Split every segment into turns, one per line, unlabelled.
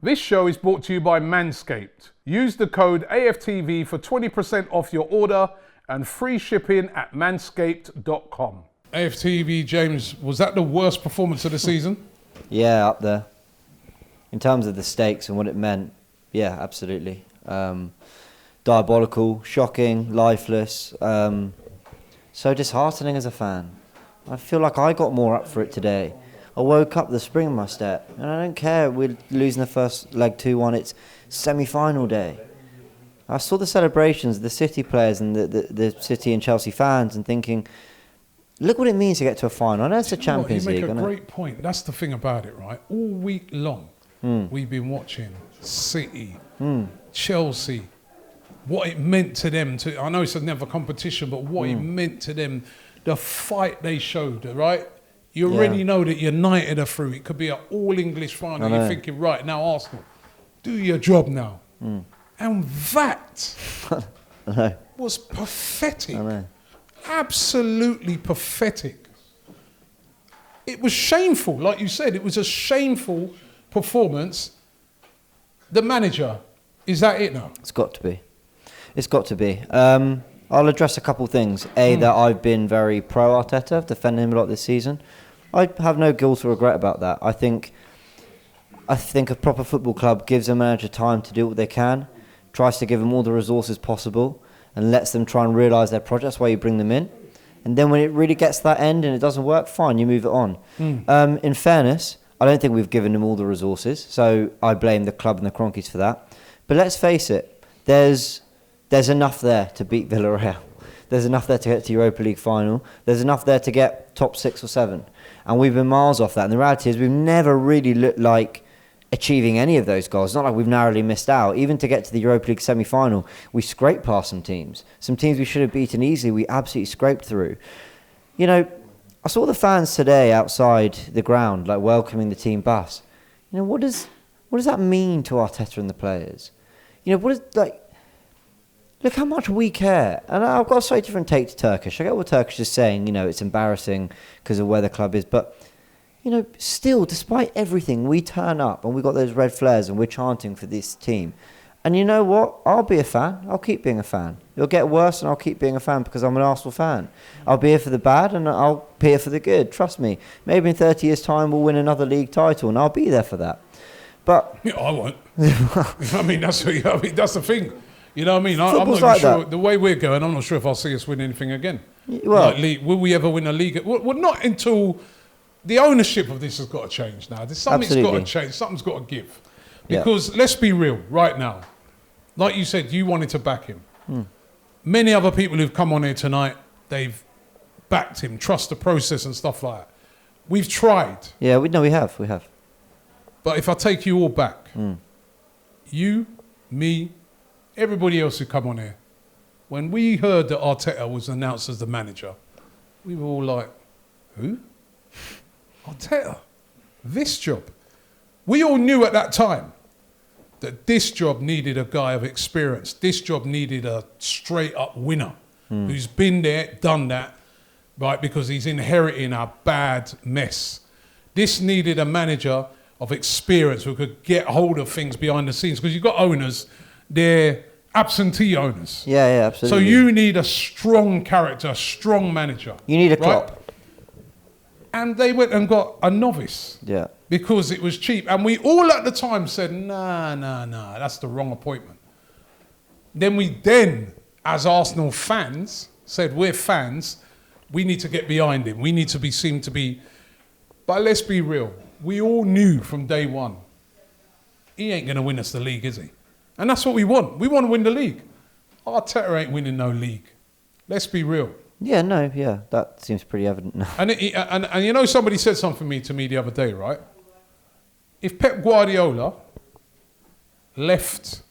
This show is brought to you by Manscaped. Use the code AFTV for 20% off your order and free shipping at manscaped.com. AFTV, James, was that the worst performance of the season?
Yeah, up there. In terms of the stakes and what it meant, yeah, absolutely. Diabolical, shocking, lifeless, so disheartening as a fan. I feel like I got more up for it today. I woke up with the spring in my step, and I don't care we're losing the first leg 2-1, it's semi-final day. I saw the celebrations of the City players and the City and Chelsea fans and thinking, look what it means to get to a final. I know it's the Champions League.
You make a great point. That's the thing about it, right? All week long, we've been watching City, Chelsea, what it meant to them. I know it's never competition, but what it meant to them, the fight they showed, right? You already know that United are through. It could be an all-English final. You're thinking, right, now Arsenal, do your job now. And that was pathetic. Absolutely pathetic. It was shameful, like you said. It was a shameful performance. The manager, is that it now?
It's got to be. It's got to be. I'll address a couple of things. That I've been very pro-Arteta, defending him a lot this season. I have no guilt or regret about that. I think a proper football club gives a manager time to do what they can, tries to give them all the resources possible, and lets them try and realise their project. That's why you bring them in. And then when it really gets to that end and it doesn't work, fine, you move it on. In fairness, I don't think we've given them all the resources, so I blame the club and the Kroenkes for that. But let's face it, there's enough there to beat Villarreal. There's enough there to get to Europa League final. There's enough there to get top 6 or 7. And we've been miles off that. And the reality is we've never really looked like achieving any of those goals. It's not like we've narrowly missed out. Even to get to the Europa League semi-final, we scraped past some teams. Some teams we should have beaten easily, we absolutely scraped through. You know, I saw the fans today outside the ground, like welcoming the team bus. You know, what does that mean to Arteta and the players? You know, look how much we care. And I've got a slightly different take to Turkish. I get what Turkish is saying, you know, it's embarrassing because of where the club is. But, you know, still, despite everything, we turn up and we've got those red flares and we're chanting for this team. And you know what? I'll be a fan. I'll keep being a fan. It'll get worse and I'll keep being a fan because I'm an Arsenal fan. I'll be here for the bad and I'll be here for the good. Trust me. Maybe in 30 years' time we'll win another league title and I'll be there for that. But
yeah, I won't. I mean, that's the thing. You know what I mean? I'm not even
like
sure.
that.
The way we're going, I'm not sure if I'll see us win anything again.
Well,
will we ever win a league? Well, not until the ownership of this has got to change now. Something's got to change. Something's got to give. Because let's be real, right now. Like you said, you wanted to back him. Many other people who've come on here tonight, they've backed him, trust the process and stuff like that. We've tried.
Yeah, we have.
But if I take you all back, you, me, everybody else who come on here, when we heard that Arteta was announced as the manager, we were all like, who? Arteta? This job? We all knew at that time that this job needed a guy of experience. This job needed a straight-up winner who's been there, done that, right, because he's inheriting a bad mess. This needed a manager of experience who could get hold of things behind the scenes, because you've got owners, they're absentee owners.
Yeah, absolutely.
So you need a strong character, a strong manager.
You need a Klopp.
Right? And they went and got a novice.
Yeah.
Because it was cheap. And we all at the time said, nah, that's the wrong appointment. Then, as Arsenal fans, said, we're fans, we need to get behind him. We need to be seen to be... But let's be real. We all knew from day one, he ain't going to win us the league, is he? And that's what we want. We want to win the league. Arteta ain't winning no league. Let's be real.
Yeah, that seems pretty evident now.
And you know, somebody said something to me the other day, right? If Pep Guardiola left,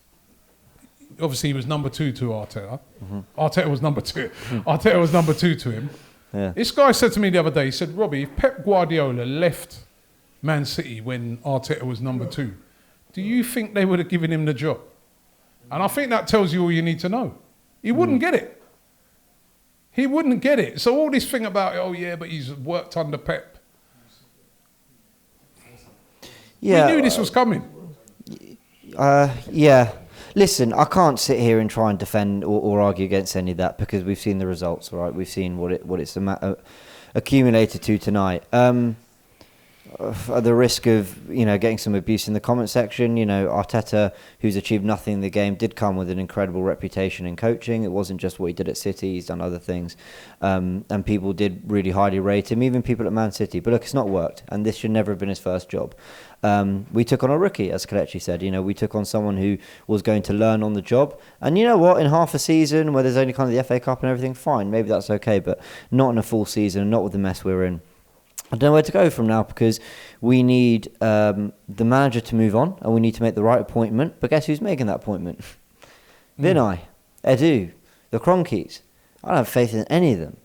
obviously he was number 2 to Arteta. Arteta was number 2. Arteta was number 2 to him.
Yeah.
This guy said to me the other day, he said, Robbie, if Pep Guardiola left Man City when Arteta was number 2, do you think they would have given him the job? And I think that tells you all you need to know. He wouldn't get it. He wouldn't get it. So all this thing about, oh yeah, but he's worked under Pep.
Yeah,
we knew this was coming.
Yeah. Listen, I can't sit here and try and defend or argue against any of that because we've seen the results, all right? We've seen what it's accumulated to tonight. At the risk of getting some abuse in the comment section, Arteta, who's achieved nothing in the game, did come with an incredible reputation in coaching. It wasn't just what he did at City; he's done other things, and people did really highly rate him, even people at Man City. But look, it's not worked, and this should never have been his first job. We took on a rookie, as Kelechi said. We took on someone who was going to learn on the job. And you know what? In half a season, where there's only kind of the FA Cup and everything, fine, maybe that's okay, but not in a full season, not with the mess we're in. I don't know where to go from now because we need the manager to move on and we need to make the right appointment. But guess who's making that appointment? Vinia, Edu, the Kroenkes. I don't have faith in any of them.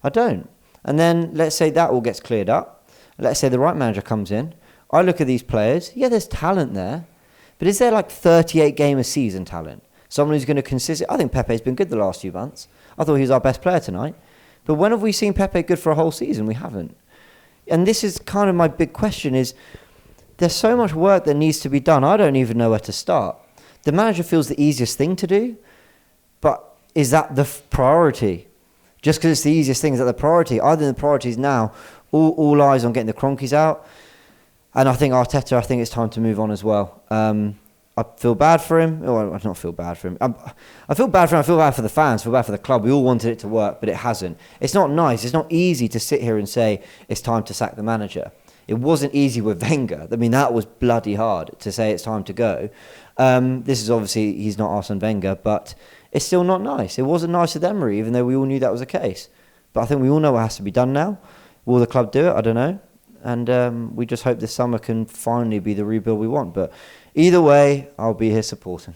I don't. And then let's say that all gets cleared up. Let's say the right manager comes in. I look at these players. Yeah, there's talent there. But is there like 38 game a season talent? Someone who's going to consist. I think Pepe's been good the last few months. I thought he was our best player tonight. But when have we seen Pepe good for a whole season? We haven't. And this is kind of my big question is, there's so much work that needs to be done. I don't even know where to start. The manager feels the easiest thing to do, but is that the priority? Just because it's the easiest thing, is that the priority? I think the priority is now all eyes on getting the Kroenkes out. And I think Arteta, I think it's time to move on as well. I feel bad for him. Oh, I don't feel bad for him. I feel bad for him. I feel bad for the fans. I feel bad for the club. We all wanted it to work, but it hasn't. It's not nice. It's not easy to sit here and say it's time to sack the manager. It wasn't easy with Wenger. I mean, that was bloody hard to say it's time to go. This is obviously, he's not Arsene Wenger, but it's still not nice. It wasn't nice with Emery, even though we all knew that was the case. But I think we all know what has to be done now. Will the club do it? I don't know. And we just hope this summer can finally be the rebuild we want. But either way, I'll be here supporting.